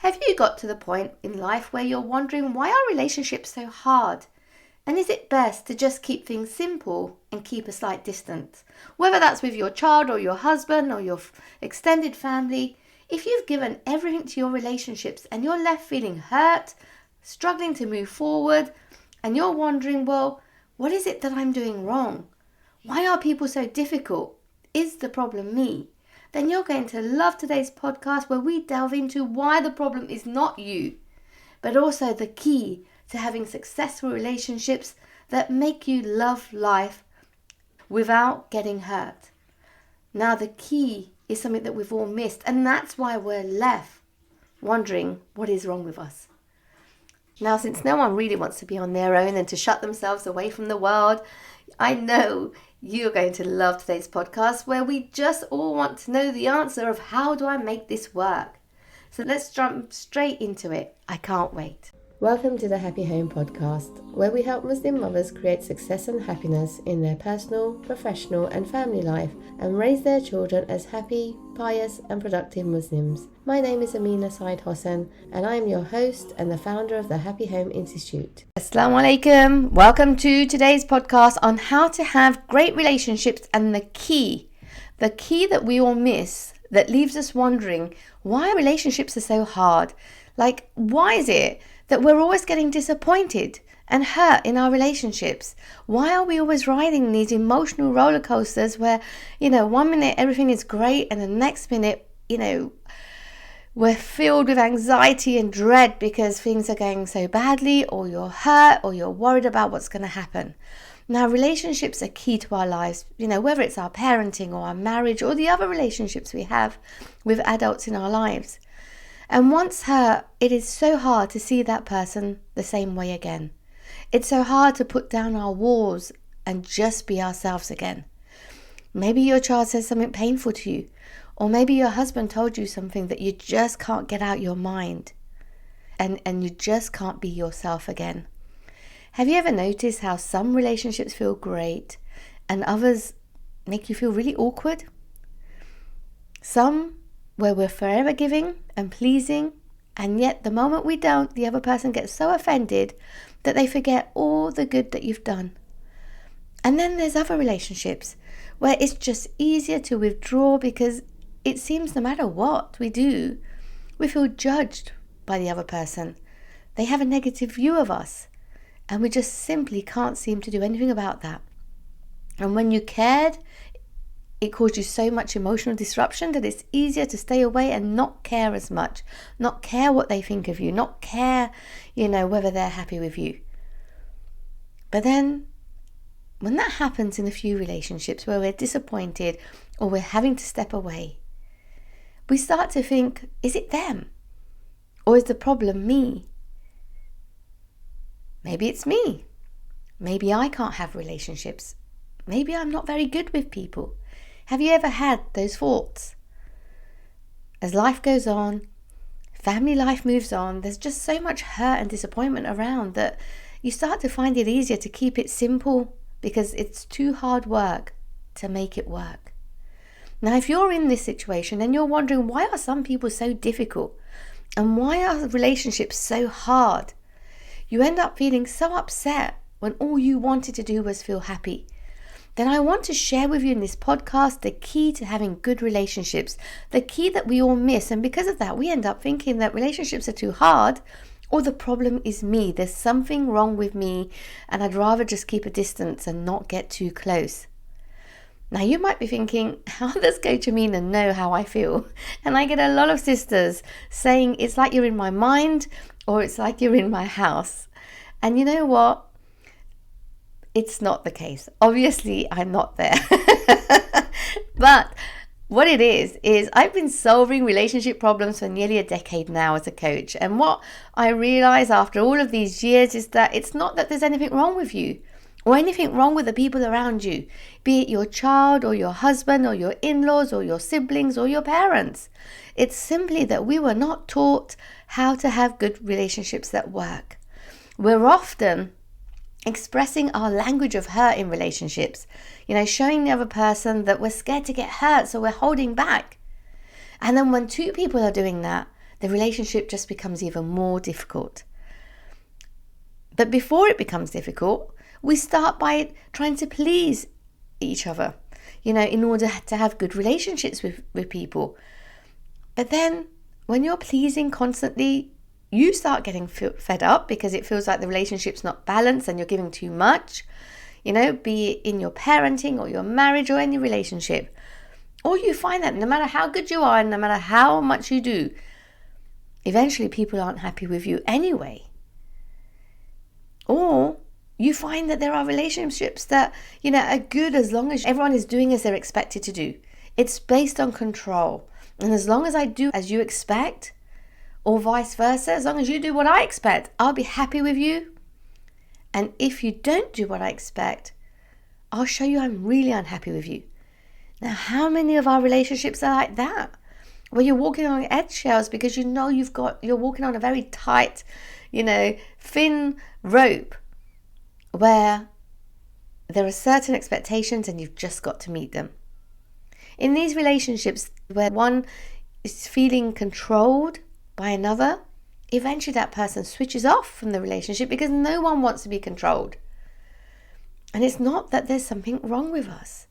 Have you got to the point in life where you're wondering why are relationships so hard? And is it best to just keep things simple and keep a slight distance? Whether that's with your child or your husband or your extended family, if you've given everything to your relationships and you're left feeling hurt, struggling to move forward, and you're wondering, well, what is it that I'm doing wrong? Why are people so difficult? Is the problem me? Then you're going to love today's podcast where we delve into why the problem is not you, but also the key to having successful relationships that make you love life without getting hurt. Now, the key is something that we've all missed, and that's why we're left wondering what is wrong with us. Now, since no one really wants to be on their own and to shut themselves away from the world, I know you're going to love today's podcast where we just all want to know the answer of how do I make this work. So let's jump straight into it. I can't wait. Welcome to the Happy Home Podcast, where we help Muslim mothers create success and happiness in their personal, professional and family life and raise their children as happy, pious and productive Muslims. My name is Sayed-Hossen and I am your host and the founder of the Happy Home Institute. Assalamu alaikum. Welcome to today's podcast on how to have great relationships and the key that we all miss that leaves us wondering why relationships are so hard. Like, why is it that we're always getting disappointed and hurt in our relationships? Why are we always riding these emotional roller coasters where, 1 minute everything is great and the next minute, we're filled with anxiety and dread because things are going so badly, or you're hurt, or you're worried about what's going to happen. Now, relationships are key to our lives, whether it's our parenting or our marriage or the other relationships we have with adults in our lives. And once hurt, it is so hard to see that person the same way again. It's so hard to put down our walls and just be ourselves again. Maybe your child says something painful to you, or maybe your husband told you something that you just can't get out your mind, and you just can't be yourself again. Have you ever noticed how some relationships feel great and others make you feel really awkward? Some where we're forever giving and pleasing, and yet the moment we don't, the other person gets so offended that they forget all the good that you've done. And then there's other relationships where it's just easier to withdraw because it seems no matter what we do, we feel judged by the other person. They have a negative view of us, and we just simply can't seem to do anything about that. And when you cared, it caused you so much emotional disruption that it's easier to stay away and not care as much, not care what they think of you, not care, whether they're happy with you. But then when that happens in a few relationships where we're disappointed or we're having to step away, we start to think, is it them? Or is the problem me? Maybe it's me. Maybe I can't have relationships. Maybe I'm not very good with people. Have you ever had those thoughts? As life goes on, family life moves on, there's just so much hurt and disappointment around that you start to find it easier to keep it simple because it's too hard work to make it work. Now, if you're in this situation and you're wondering why are some people so difficult and why are relationships so hard, you end up feeling so upset when all you wanted to do was feel happy. Then I want to share with you in this podcast the key to having good relationships, the key that we all miss. And because of that, we end up thinking that relationships are too hard or the problem is me. There's something wrong with me and I'd rather just keep a distance and not get too close. Now you might be thinking, how does Coach Amina know how I feel? And I get a lot of sisters saying it's like you're in my mind or it's like you're in my house. And you know what? It's not the case. Obviously, I'm not there. But what it is I've been solving relationship problems for nearly a decade now as a coach. And what I realize after all of these years is that it's not that there's anything wrong with you or anything wrong with the people around you, be it your child or your husband or your in-laws or your siblings or your parents. It's simply that we were not taught how to have good relationships that work. We're often expressing our language of hurt in relationships, showing the other person that we're scared to get hurt, so we're holding back. And then when two people are doing that, the relationship just becomes even more difficult. But before it becomes difficult, we start by trying to please each other, in order to have good relationships with people. But then when you're pleasing constantly, you start getting fed up because it feels like the relationship's not balanced and you're giving too much, be it in your parenting or your marriage or any relationship. Or you find that no matter how good you are and no matter how much you do, eventually people aren't happy with you anyway. Or you find that there are relationships that, are good as long as everyone is doing as they're expected to do. It's based on control. And as long as I do as you expect, or vice versa, as long as you do what I expect, I'll be happy with you. And if you don't do what I expect, I'll show you I'm really unhappy with you. Now, how many of our relationships are like that? Where you're walking on eggshells because you're walking on a very tight, thin rope where there are certain expectations and you've just got to meet them. In these relationships where one is feeling controlled by another, eventually that person switches off from the relationship because no one wants to be controlled. And it's not that there's something wrong with us.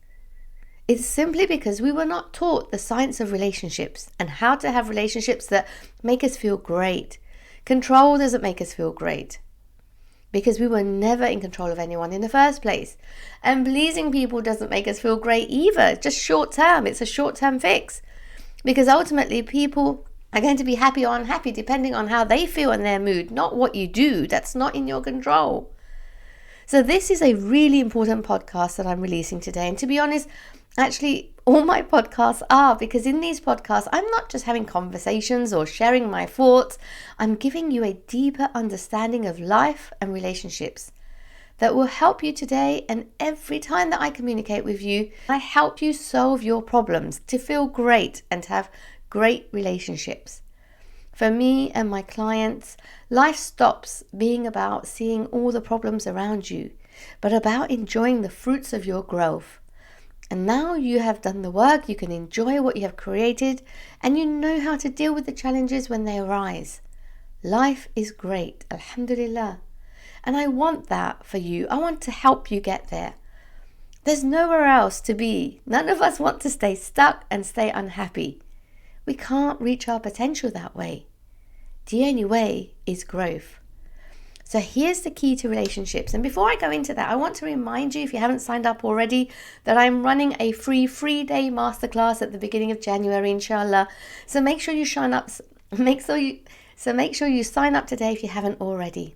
It's simply because we were not taught the science of relationships and how to have relationships that make us feel great. Control doesn't make us feel great because we were never in control of anyone in the first place. And pleasing people doesn't make us feel great either. Just short term. It's a short-term fix because ultimately people are going to be happy or unhappy depending on how they feel in their mood, not what you do. That's not in your control. So this is a really important podcast that I'm releasing today. And to be honest, actually, all my podcasts are, because in these podcasts, I'm not just having conversations or sharing my thoughts. I'm giving you a deeper understanding of life and relationships that will help you today. And every time that I communicate with you, I help you solve your problems to feel great and to have great relationships. For me and my clients, life stops being about seeing all the problems around you, but about enjoying the fruits of your growth. And now you have done the work, you can enjoy what you have created, and you know how to deal with the challenges when they arise. Life is great, alhamdulillah. And I want that for you. I want to help you get there. There's nowhere else to be. None of us want to stay stuck and stay unhappy. We can't reach our potential that way. The only way is growth. So here's the key to relationships. And before I go into that, I want to remind you, if you haven't signed up already, that I'm running a free 3-day masterclass at the beginning of January, inshallah. So make sure you sign up. Make sure you sign up today if you haven't already.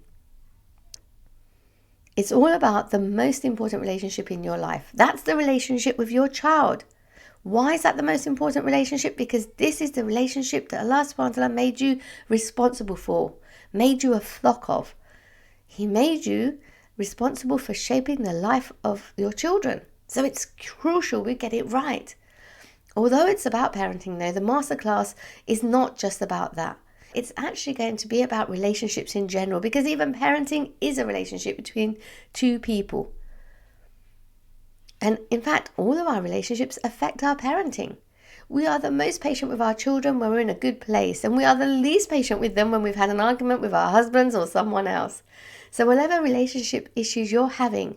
It's all about the most important relationship in your life. That's the relationship with your child. Why is that the most important relationship? Because this is the relationship that Allah subhanahu wa ta'ala made you responsible for, made you a flock of. He made you responsible for shaping the life of your children. So it's crucial we get it right. Although it's about parenting though, the masterclass is not just about that. It's actually going to be about relationships in general, because even parenting is a relationship between two people. And in fact, all of our relationships affect our parenting. We are the most patient with our children when we're in a good place, and we are the least patient with them when we've had an argument with our husbands or someone else. So whatever relationship issues you're having,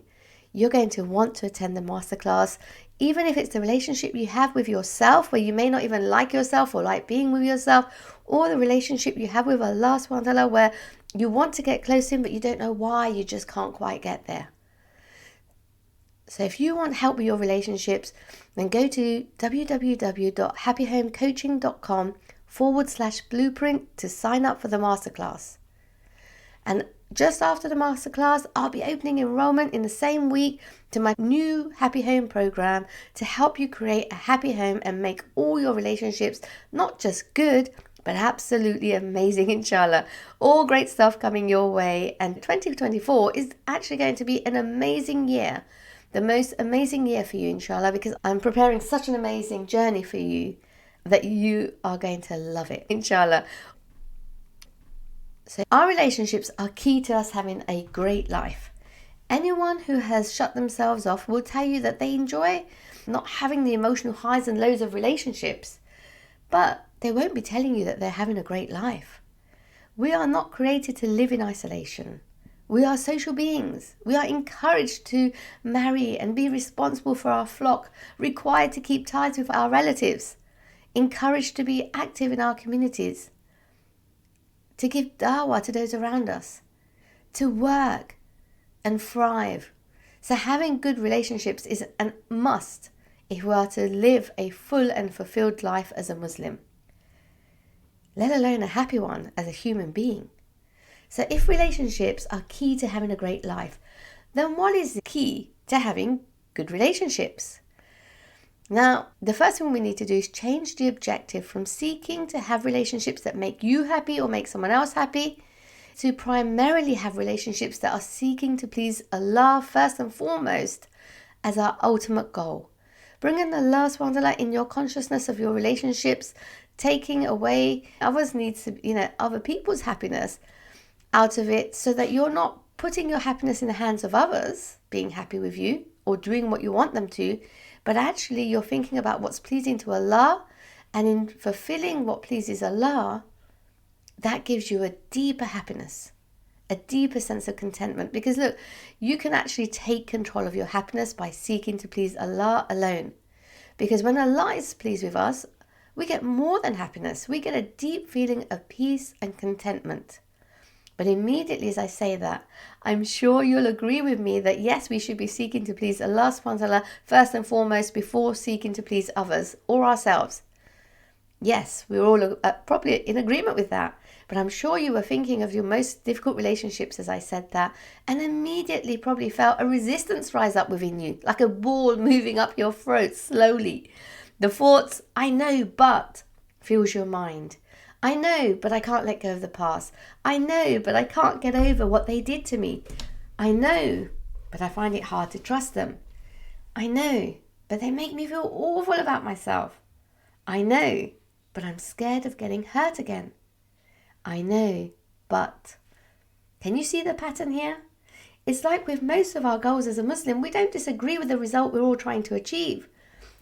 you're going to want to attend the masterclass, even if it's the relationship you have with yourself, where you may not even like yourself or like being with yourself, or the relationship you have with Allah subhanahu wa ta'ala, where you want to get close to Him, but you don't know why, you just can't quite get there. So if you want help with your relationships, then go to www.happyhomecoaching.com/blueprint to sign up for the masterclass. And just after the masterclass, I'll be opening enrollment in the same week to my new Happy Home program to help you create a happy home and make all your relationships not just good, but absolutely amazing, inshallah. All great stuff coming your way. And 2024 is actually going to be an amazing year. The most amazing year for you, inshallah, because I'm preparing such an amazing journey for you that you are going to love it, inshallah. So our relationships are key to us having a great life. Anyone who has shut themselves off will tell you that they enjoy not having the emotional highs and lows of relationships, but they won't be telling you that they're having a great life. We are not created to live in isolation. We are social beings. We are encouraged to marry and be responsible for our flock, required to keep ties with our relatives, encouraged to be active in our communities, to give dawah to those around us, to work and thrive. So having good relationships is a must if we are to live a full and fulfilled life as a Muslim, let alone a happy one as a human being. So if relationships are key to having a great life, then what is the key to having good relationships? Now, the first thing we need to do is change the objective from seeking to have relationships that make you happy or make someone else happy to primarily have relationships that are seeking to please Allah first and foremost as our ultimate goal. Bringing Allah subhanahu in your consciousness of your relationships, taking away others' needs, other people's happiness out of it, so that you're not putting your happiness in the hands of others being happy with you or doing what you want them to, but actually you're thinking about what's pleasing to Allah, and in fulfilling what pleases Allah, that gives you a deeper happiness, a deeper sense of contentment. Because look, you can actually take control of your happiness by seeking to please Allah alone. Because when Allah is pleased with us, we get more than happiness. We get a deep feeling of peace and contentment. But immediately as I say that, I'm sure you'll agree with me that yes, we should be seeking to please Allah subhanahu wa ta'ala first and foremost before seeking to please others or ourselves. Yes, we're all probably in agreement with that. But I'm sure you were thinking of your most difficult relationships as I said that, and immediately probably felt a resistance rise up within you, like a ball moving up your throat slowly. The thoughts, I know, but, fills your mind. I know, but I can't let go of the past. I know, but I can't get over what they did to me. I know, but I find it hard to trust them. I know, but they make me feel awful about myself. I know, but I'm scared of getting hurt again. I know, but... Can you see the pattern here? It's like with most of our goals as a Muslim, we don't disagree with the result we're all trying to achieve.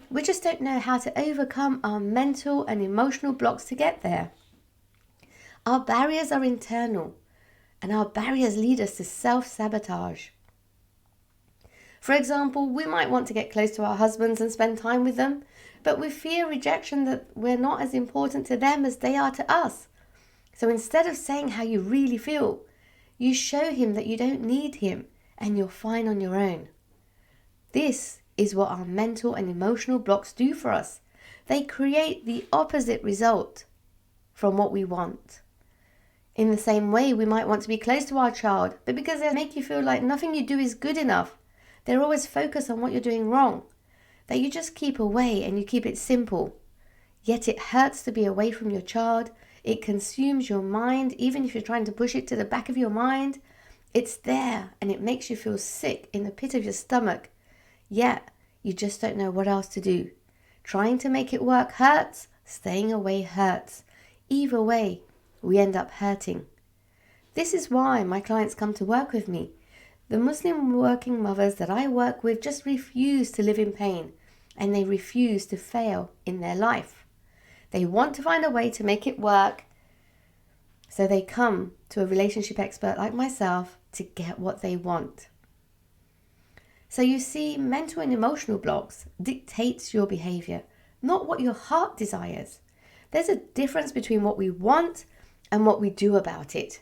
We just don't know how to overcome our mental and emotional blocks to get there. Our barriers are internal, and our barriers lead us to self-sabotage. For example, we might want to get close to our husbands and spend time with them, but we fear rejection, that we're not as important to them as they are to us. So instead of saying how you really feel, you show him that you don't need him and you're fine on your own. This is what our mental and emotional blocks do for us. They create the opposite result from what we want. In the same way, we might want to be close to our child, but because they make you feel like nothing you do is good enough, they're always focused on what you're doing wrong, that you just keep away and you keep it simple. Yet it hurts to be away from your child. It consumes your mind, even if you're trying to push it to the back of your mind. It's there and it makes you feel sick in the pit of your stomach. Yet you just don't know what else to do. Trying to make it work hurts, staying away hurts. Either way, we end up hurting. This is why my clients come to work with me. The Muslim working mothers that I work with just refuse to live in pain, and they refuse to fail in their life. They want to find a way to make it work, so they come to a relationship expert like myself to get what they want. So you see, mental and emotional blocks dictates your behavior, not what your heart desires. There's a difference between what we want and what we do about it.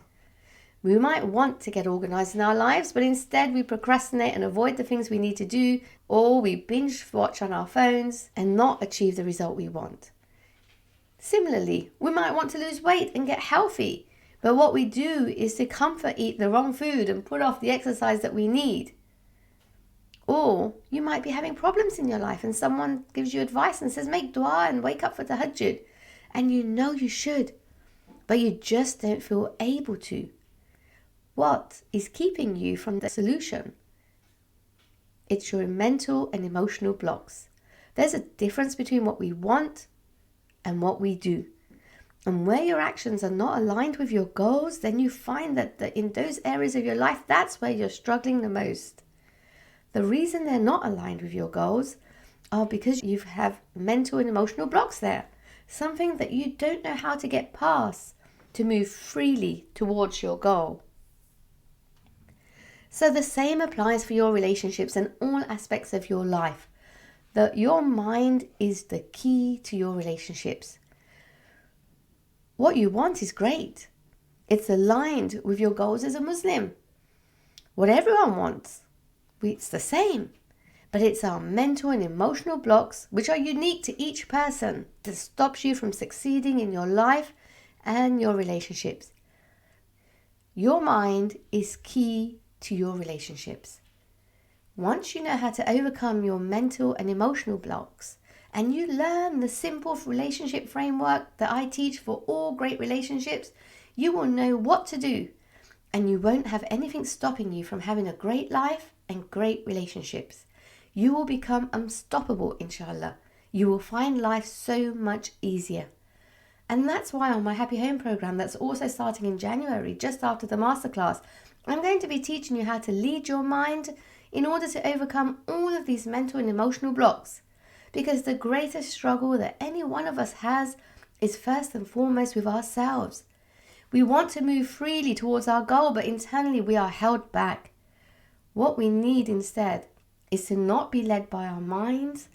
We might want to get organized in our lives, but instead we procrastinate and avoid the things we need to do, or we binge watch on our phones and not achieve the result we want. Similarly, we might want to lose weight and get healthy, but what we do is to comfort eat the wrong food and put off the exercise that we need. Or you might be having problems in your life and someone gives you advice and says, make dua and wake up for tahajjud. And you know you should, but you just don't feel able to. What is keeping you from the solution? It's your mental and emotional blocks. There's a difference between what we want and what we do. And where your actions are not aligned with your goals, then you find that in those areas of your life, that's where you're struggling the most. The reason they're not aligned with your goals are because you have mental and emotional blocks there. something that you don't know how to get past to move freely towards your goal. So the same applies for your relationships and all aspects of your life. That your mind is the key to your relationships. What you want is great. It's aligned with your goals as a Muslim. What everyone wants, it's the same. But it's our mental and emotional blocks, which are unique to each person, that stops you from succeeding in your life and your relationships. Your mind is key to your relationships. Once you know how to overcome your mental and emotional blocks, and you learn the simple relationship framework that I teach for all great relationships, you will know what to do, and you won't have anything stopping you from having a great life and great relationships. You will become unstoppable, inshallah. You will find life so much easier. And that's why on my Happy Home program, that's also starting in January, just after the masterclass, I'm going to be teaching you how to lead your mind in order to overcome all of these mental and emotional blocks. Because the greatest struggle that any one of us has is first and foremost with ourselves. We want to move freely towards our goal, but internally we are held back. What we need instead is to not be led by our minds,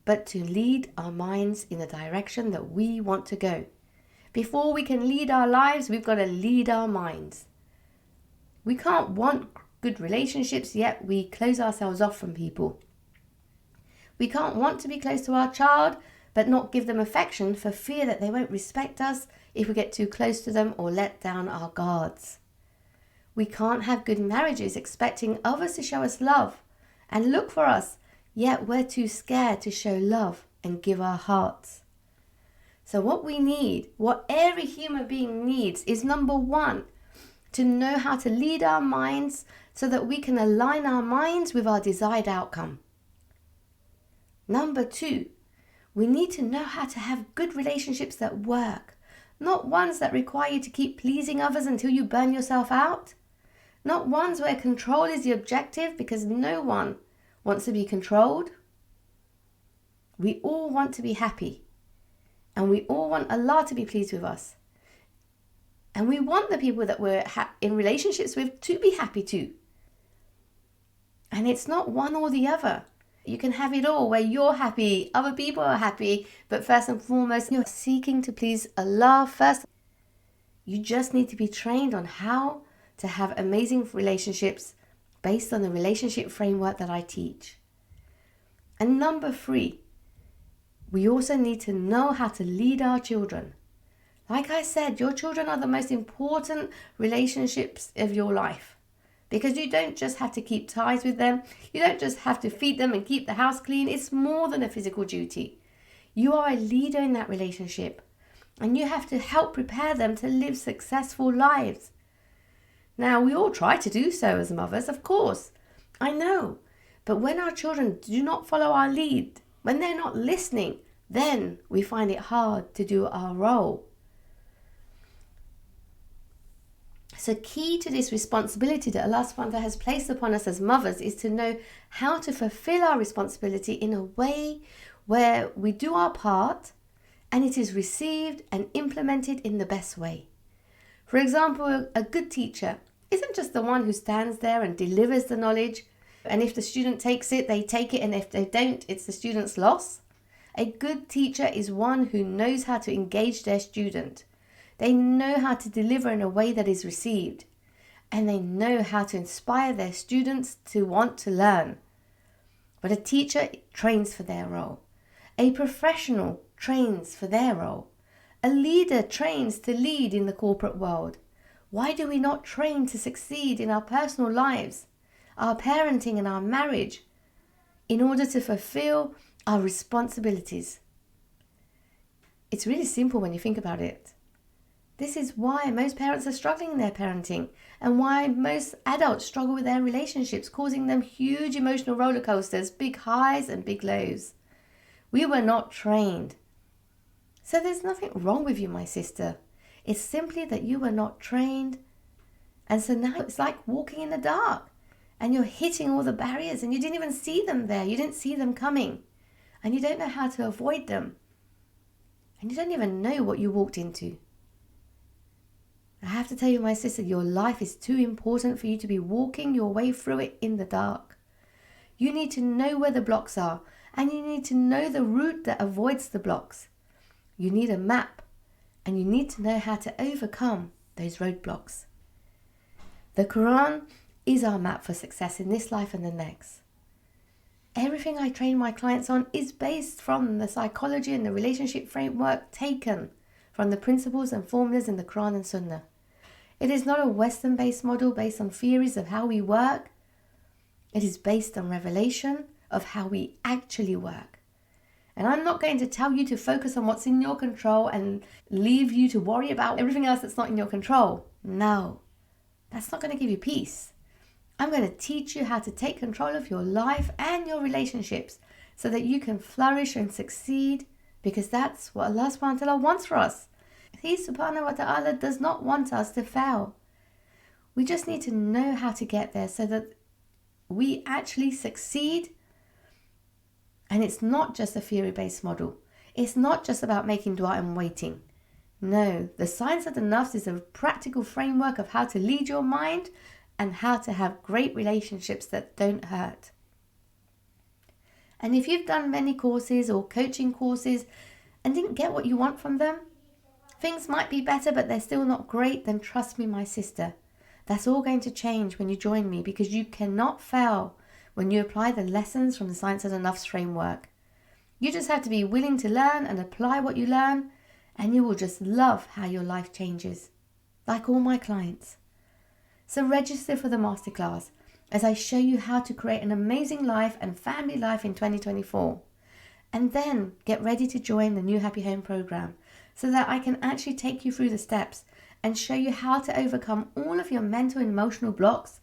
but to lead our minds in the direction that we want to go. Before we can lead our lives, we've got to lead our minds. We can't want good relationships, yet we close ourselves off from people. We can't want to be close to our child, but not give them affection for fear that they won't respect us if we get too close to them or let down our guards. We can't have good marriages expecting others to show us love and look for us, yet we're too scared to show love and give our hearts. So what we need, what every human being needs, is number one, to know how to lead our minds so that we can align our minds with our desired outcome. Number two, we need to know how to have good relationships that work, not ones that require you to keep pleasing others until you burn yourself out, not ones where control is the objective, because no one wants to be controlled. We all want to be happy, and we all want Allah to be pleased with us. And we want the people that we're in relationships with to be happy too. And it's not one or the other. You can have it all, where you're happy, other people are happy, but first and foremost, you're seeking to please Allah first. You just need to be trained on how to have amazing relationships based on the relationship framework that I teach. And number three, we also need to know how to lead our children. Like I said, your children are the most important relationships of your life, because you don't just have to keep ties with them. You don't just have to feed them and keep the house clean. It's more than a physical duty. You are a leader in that relationship, and you have to help prepare them to live successful lives. Now, we all try to do so as mothers, of course. I know. But when our children do not follow our lead, when they're not listening, then we find it hard to do our role. So key to this responsibility that Allah subhanahu wa ta'ala has placed upon us as mothers is to know how to fulfill our responsibility in a way where we do our part and it is received and implemented in the best way. For example, a good teacher isn't just the one who stands there and delivers the knowledge, and if the student takes it, they take it, and if they don't, it's the student's loss. A good teacher is one who knows how to engage their student. They know how to deliver in a way that is received, and they know how to inspire their students to want to learn. But a teacher trains for their role. A professional trains for their role. A leader trains to lead in the corporate world. Why do we not train to succeed in our personal lives, our parenting and our marriage, in order to fulfill our responsibilities? It's really simple when you think about it. This is why most parents are struggling in their parenting, and why most adults struggle with their relationships, causing them huge emotional roller coasters, big highs and big lows. We were not trained. So there's nothing wrong with you, my sister. It's simply that you were not trained. And so now it's like walking in the dark, and you're hitting all the barriers, and you didn't even see them there. You didn't see them coming, and you don't know how to avoid them. and you don't even know what you walked into. I have to tell you, my sister, your life is too important for you to be walking your way through it in the dark. You need to know where the blocks are, and you need to know the route that avoids the blocks. You need a map, and you need to know how to overcome those roadblocks. The Quran is our map for success in this life and the next. Everything I train my clients on is based from the psychology and the relationship framework taken from the principles and formulas in the Quran and Sunnah. It is not a Western-based model based on theories of how we work. It is based on revelation of how we actually work. And I'm not going to tell you to focus on what's in your control and leave you to worry about everything else that's not in your control. No, that's not going to give you peace. I'm going to teach you how to take control of your life and your relationships so that you can flourish and succeed, because that's what Allah subhanahu wa ta'ala wants for us. He subhanahu wa ta'ala does not want us to fail. We just need to know how to get there so that we actually succeed. And it's not just a theory-based model. It's not just about making dua and waiting. No, the science of the nafs is a practical framework of how to lead your mind and how to have great relationships that don't hurt. And if you've done many courses or coaching courses and didn't get what you want from them, things might be better but they're still not great, then trust me, my sister, that's all going to change when you join me, because you cannot fail when you apply the lessons from the Science of the Nafs framework. You just have to be willing to learn and apply what you learn, and you will just love how your life changes, like all my clients. So register for the masterclass as I show you how to create an amazing life and family life in 2024. And then get ready to join the New Happy Home program so that I can actually take you through the steps and show you how to overcome all of your mental and emotional blocks,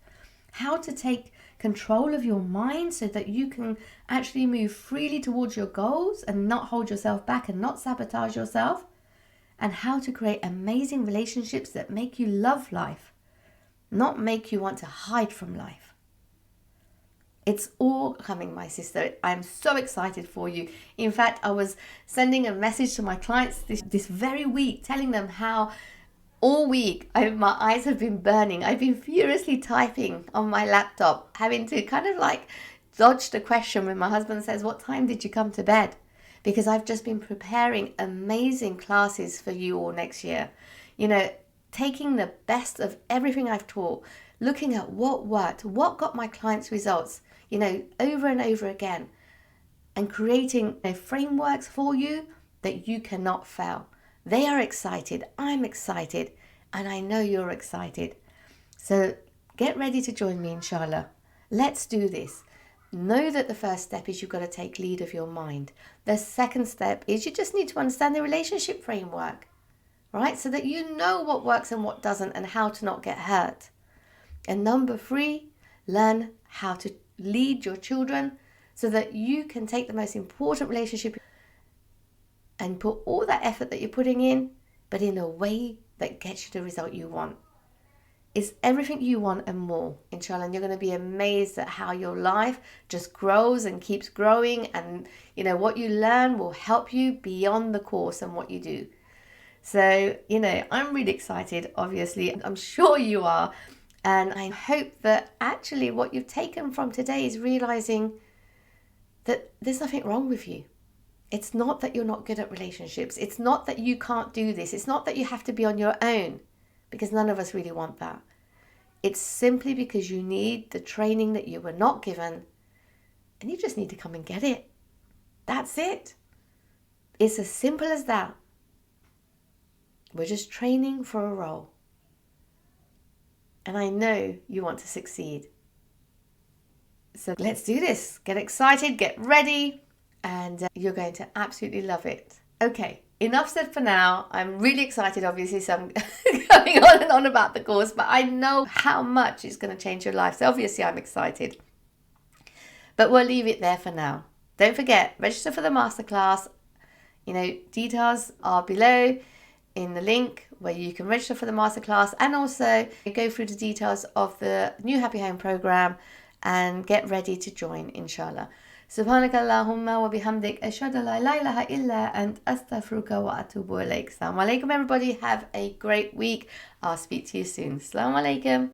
how to take control of your mind so that you can actually move freely towards your goals and not hold yourself back and not sabotage yourself, and how to create amazing relationships that make you love life, not make you want to hide from life. It's all coming, my sister. I'm so excited for you. In fact, I was sending a message to my clients this very week, telling them how all week my eyes have been burning. I've been furiously typing on my laptop, having to kind of like dodge the question when my husband says, "What time did you come to bed?" Because I've just been preparing amazing classes for you all next year. You know, taking the best of everything I've taught, looking at what worked, what got my clients results, you know, over and over again, and creating frameworks for you that you cannot fail. They are excited, I'm excited, and I know you're excited. So get ready to join me, inshallah. Let's do this. Know that the first step is you've got to take lead of your mind. The second step is you just need to understand the relationship framework, right? So that you know what works and what doesn't and how to not get hurt. And number 3, learn how to lead your children so that you can take the most important relationship and put all that effort that you're putting in, but in a way that gets you the result you want. It's everything you want and more, inshallah. And you're going to be amazed at how your life just grows and keeps growing. And, you know, what you learn will help you beyond the course and what you do. So, you know, I'm really excited, obviously. I'm sure you are. And I hope that actually what you've taken from today is realizing that there's nothing wrong with you. It's not that you're not good at relationships. It's not that you can't do this. It's not that you have to be on your own, because none of us really want that. It's simply because you need the training that you were not given, and you just need to come and get it. That's it. It's as simple as that. We're just training for a role. And I know you want to succeed. So let's do this. Get excited, get ready, and you're going to absolutely love it. Okay, enough said for now. I'm really excited, obviously, so I'm going on and on about the course, but I know how much it's going to change your life. So obviously I'm excited. But we'll leave it there for now. Don't forget, register for the masterclass. You know, details are below in the link where you can register for the masterclass, and also go through the details of the New Happy Home program and get ready to join, inshallah. سبحانك اللهم وبحمدك أشهد أن لا إله إلا أنت أستغفرك وأتوب إليك. Assalamu alaikum everybody. Have a great week. I'll speak to you soon. Assalamu alaikum.